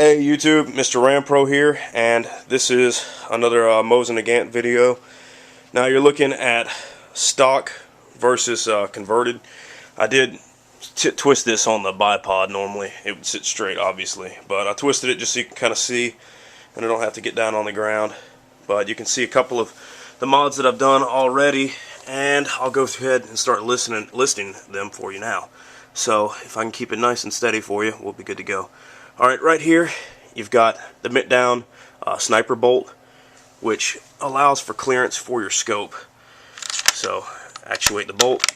Hey YouTube, MrRampro here, and this is another Mosin Nagant video. Now you're looking at stock versus converted. I did twist this on the bipod. Normally it would sit straight, obviously, but I twisted it just so you can kind of see, and I don't have to get down on the ground. But you can see a couple of the mods that I've done already, and I'll go ahead and start listing them for you now. So if I can keep it nice and steady for you, we'll be good to go. Alright, right here you've got the bent down sniper bolt, which allows for clearance for your scope. So actuate the bolt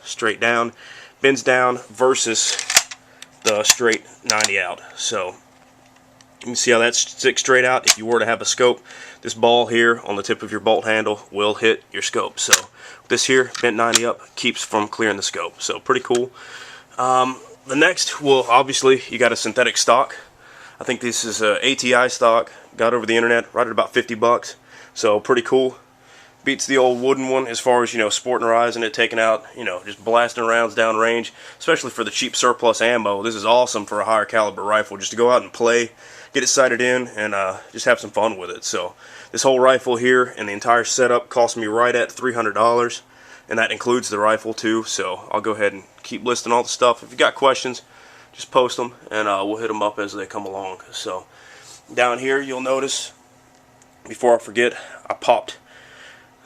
straight down, bends down versus the straight 90 out. So you can see how that sticks straight out. If you were to have a scope, this ball here on the tip of your bolt handle will hit your scope. So this here, bent 90 up, keeps from clearing the scope. So pretty cool. The next, well, obviously you got a synthetic stock. I think this is a ATI stock. Got over the internet, right at about 50 bucks. So pretty cool. Beats the old wooden one as far as, you know, sporterizing it, taking out, you know, just blasting rounds down range. Especially for the cheap surplus ammo. This is awesome for a higher caliber rifle, just to go out and play, get it sighted in, and just have some fun with it. So this whole rifle here and the entire setup cost me right at $300. And that includes the rifle too. So I'll go ahead and keep listing all the stuff. If you got questions, just post them, and we'll hit them up as they come along. So down here you'll notice, before I forget, I popped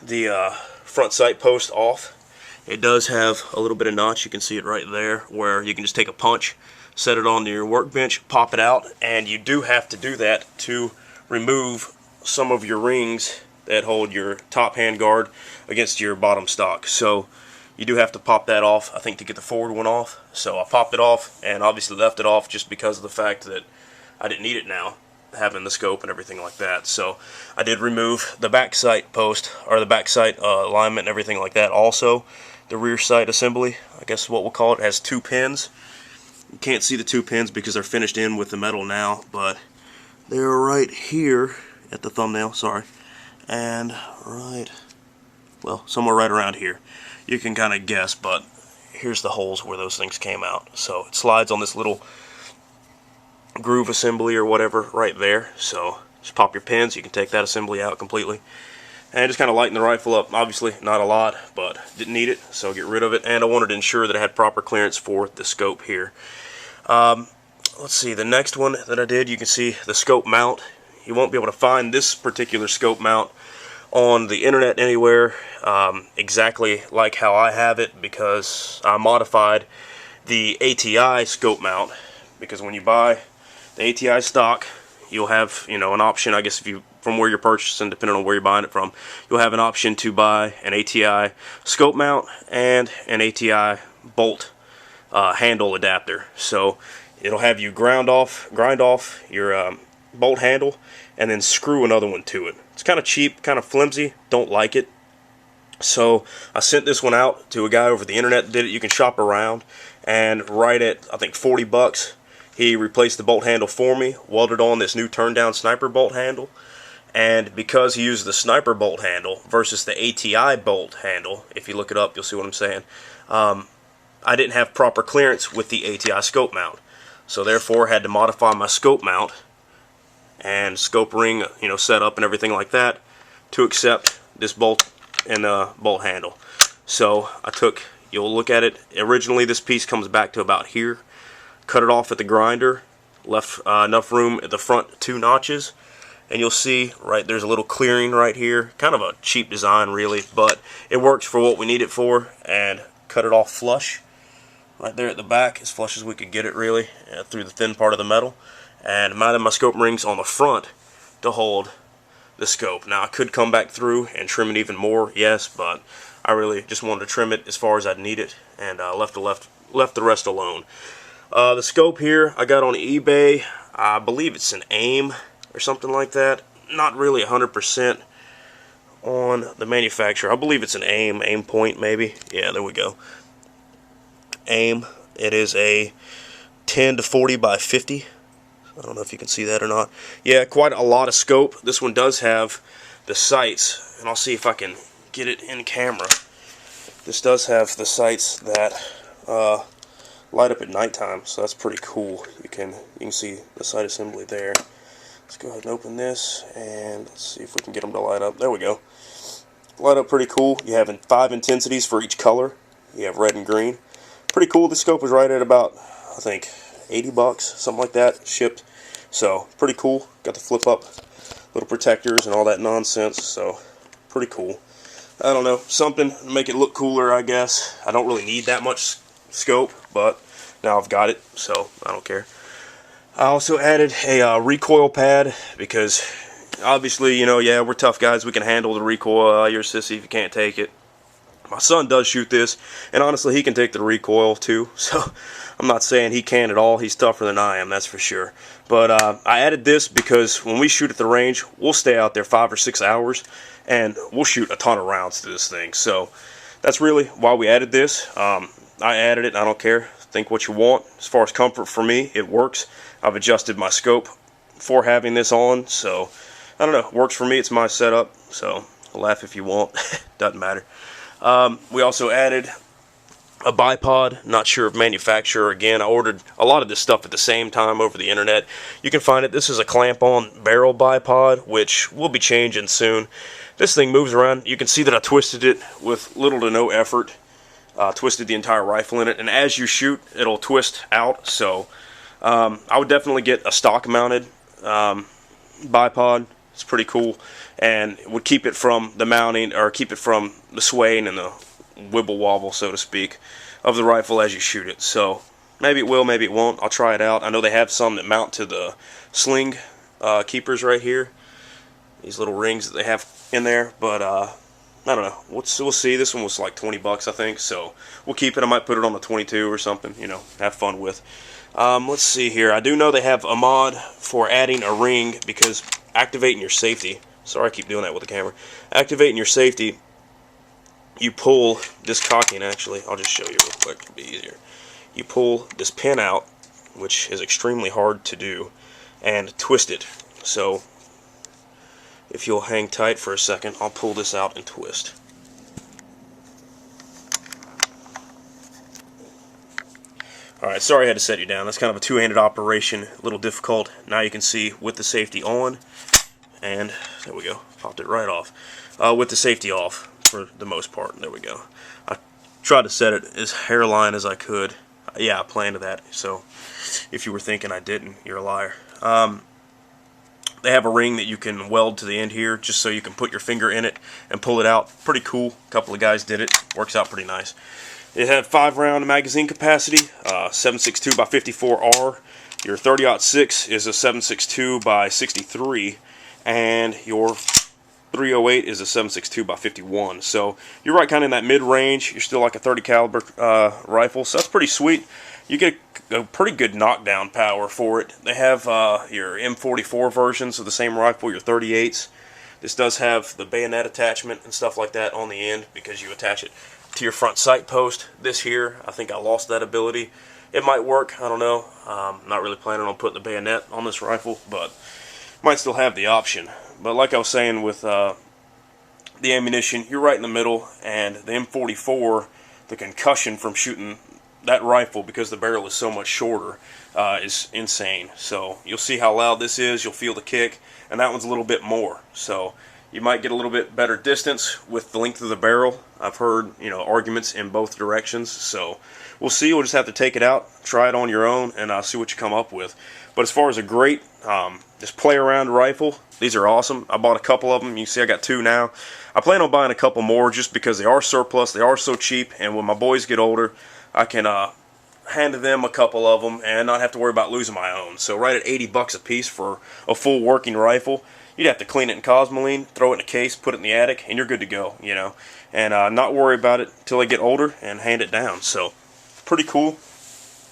the front sight post off. It does have a little bit of notch. You can see it right there, where you can just take a punch, set it on your workbench, pop it out, and you do have to do that to remove some of your rings that hold your top hand guard against your bottom stock. So you do have to pop that off, I think, to get the forward one off. So I popped it off, and obviously left it off just because of the fact that I didn't need it now, having the scope and everything like that. So I did remove the back sight post, or the back sight alignment and everything like that. Also, the rear sight assembly, I guess is what we'll call it, has two pins. You can't see the two pins because they're finished in with the metal now, but they're right here at the thumbnail, sorry. And right, well, somewhere right around here. You can kind of guess, but here's the holes where those things came out. So it slides on this little groove assembly or whatever right there. So just pop your pins, you can take that assembly out completely. And just kind of lighten the rifle up. Obviously not a lot, but didn't need it, so get rid of it. And I wanted to ensure that it had proper clearance for the scope here. Let's see, the next one that I did, you can see the scope mount. You won't be able to find this particular scope mount on the internet anywhere exactly like how I have it, because I modified the ATI scope mount. Because when you buy the ATI stock, you'll have, you know, an option, I guess, if you, from where you're purchasing, depending on where you're buying it from, you'll have an option to buy an ATI scope mount and an ATI bolt handle adapter. So it'll have you grind off your bolt handle and then screw another one to it. It's kind of cheap, kind of flimsy, don't like it. So I sent this one out to a guy over the internet that did it. You can shop around, and right at, I think, 40 bucks, he replaced the bolt handle for me, welded on this new turn down sniper bolt handle. And because he used the sniper bolt handle versus the ATI bolt handle, if you look it up you'll see what I'm saying, I didn't have proper clearance with the ATI scope mount. So therefore had to modify my scope mount and scope ring, you know, setup and everything like that to accept this bolt and bolt handle. So I took, you'll look at it, originally this piece comes back to about here, cut it off at the grinder, left enough room at the front 2 notches, and you'll see right there's a little clearing right here, kind of a cheap design really, but it works for what we need it for, and cut it off flush right there at the back, as flush as we could get it really, through the thin part of the metal. And mounted my scope rings on the front to hold the scope. Now I could come back through and trim it even more, yes, but I really just wanted to trim it as far as I'd need it, and left the rest alone. The scope here I got on eBay. I believe it's an AIM or something like that. Not really 100% on the manufacturer. I believe it's an AIM point maybe. Yeah, there we go. AIM. It is a 10 to 40 by 50. I don't know if you can see that or not. Yeah, quite a lot of scope. This one does have the sights, and I'll see if I can get it in camera. This does have the sights that light up at nighttime, so that's pretty cool. You can see the sight assembly there. Let's go ahead and open this, and let's see if we can get them to light up. There we go. Light up pretty cool. You have 5 intensities for each color. You have red and green. Pretty cool. The scope was right at about, I think, 80 bucks, something like that, shipped. So, pretty cool. Got the flip up little protectors and all that nonsense, so pretty cool. I don't know, something to make it look cooler, I guess. I don't really need that much scope, but now I've got it, so I don't care. I also added a recoil pad because obviously, you know, yeah, we're tough guys. We can handle the recoil. You're a sissy if you can't take it. My son does shoot this, and honestly, he can take the recoil too. So I'm not saying he can at all. He's tougher than I am, that's for sure. But I added this because when we shoot at the range, we'll stay out there 5 or 6 hours, and we'll shoot a ton of rounds to this thing. So that's really why we added this. I added it. I don't care. Think what you want. As far as comfort for me, it works. I've adjusted my scope for having this on, so I don't know. It works for me. It's my setup, so laugh if you want. Doesn't matter. We also added a bipod. Not sure of manufacturer. Again, I ordered a lot of this stuff at the same time over the internet. You can find it. This is a clamp-on barrel bipod, which we'll be changing soon. This thing moves around. You can see that I twisted it with little to no effort. Twisted the entire rifle in it, and as you shoot, it'll twist out. So I would definitely get a stock-mounted bipod. It's pretty cool, and it would keep it from the mounting, or keep it from the swaying and the wibble wobble, so to speak, of the rifle as you shoot it. So maybe it will, maybe it won't. I'll try it out. I know they have some that mount to the sling keepers right here, these little rings that they have in there, but I don't know. We'll see. This one was like 20 bucks, I think, so we'll keep it. I might put it on the 22 or something, you know, have fun with. Let's see here. I do know they have a mod for adding a ring, because activating your safety, sorry I keep doing that with the camera, activating your safety, you pull this cocking, actually, I'll just show you real quick, it'll be easier. You pull this pin out, which is extremely hard to do, and twist it. So if you'll hang tight for a second, I'll pull this out and twist. Alright, sorry I had to set you down. That's kind of a two-handed operation, a little difficult. Now you can see with the safety on, and there we go, popped it right off. With the safety off for the most part, there we go. I tried to set it as hairline as I could. Yeah, I planned that, so if you were thinking I didn't, you're a liar. They have a ring that you can weld to the end here, just so you can put your finger in it and pull it out. Pretty cool. A couple of guys did it. Works out pretty nice. It had 5-round magazine capacity, 7.62 by 54R. Your 30-06 is a 7.62 by 63, and your 308 is a 7.62 by 51. So you're right kind of in that mid-range. You're still like a 30 caliber rifle, so that's pretty sweet. You get a pretty good knockdown power for it. They have your M44 versions of the same rifle, your 38s. This does have the bayonet attachment and stuff like that on the end, because you attach it to your front sight post. This here, I think I lost that ability. It might work, I don't know. Not really planning on putting the bayonet on this rifle, but might still have the option. But like I was saying with the ammunition, you're right in the middle, and the M44, the concussion from shooting that rifle, because the barrel is so much shorter, is insane. So you'll see how loud this is, you'll feel the kick, and that one's a little bit more. So you might get a little bit better distance with the length of the barrel. I've heard, you know, arguments in both directions, so we'll see. We'll just have to take it out, try it on your own, and see what you come up with. But as far as a great just play around rifle, these are awesome. I bought a couple of them. You can see I got 2 now. I plan on buying a couple more just because they are surplus, they are so cheap, and when my boys get older, I can hand them a couple of them and not have to worry about losing my own. So right at 80 bucks a piece for a full working rifle, you'd have to clean it in Cosmoline, throw it in a case, put it in the attic, and you're good to go, you know, and not worry about it until they get older and hand it down. So pretty cool.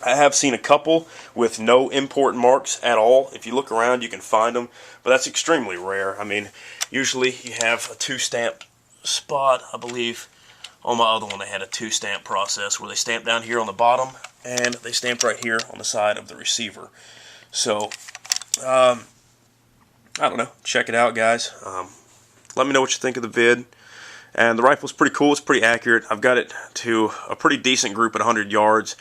I have seen a couple with no import marks at all. If you look around, you can find them, but that's extremely rare. I mean, usually you have a 2-stamp spot. I believe on my other one they had a 2-stamp process where they stamped down here on the bottom and they stamped right here on the side of the receiver. So I don't know, check it out, guys. Let me know what you think of the vid. And the rifle's pretty cool, it's pretty accurate. I've got it to a pretty decent group at 100 yards,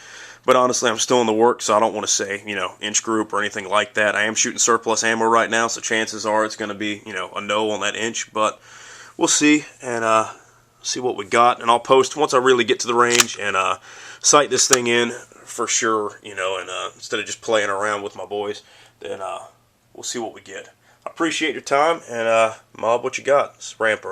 But honestly, I'm still in the works, so I don't want to say, you know, inch group or anything like that. I am shooting surplus ammo right now, so chances are it's going to be, you know, a no on that inch. But we'll see, and see what we got. And I'll post once I really get to the range and sight this thing in for sure, you know, and instead of just playing around with my boys, then we'll see what we get. I appreciate your time, and Mob, what you got? It's Ramper.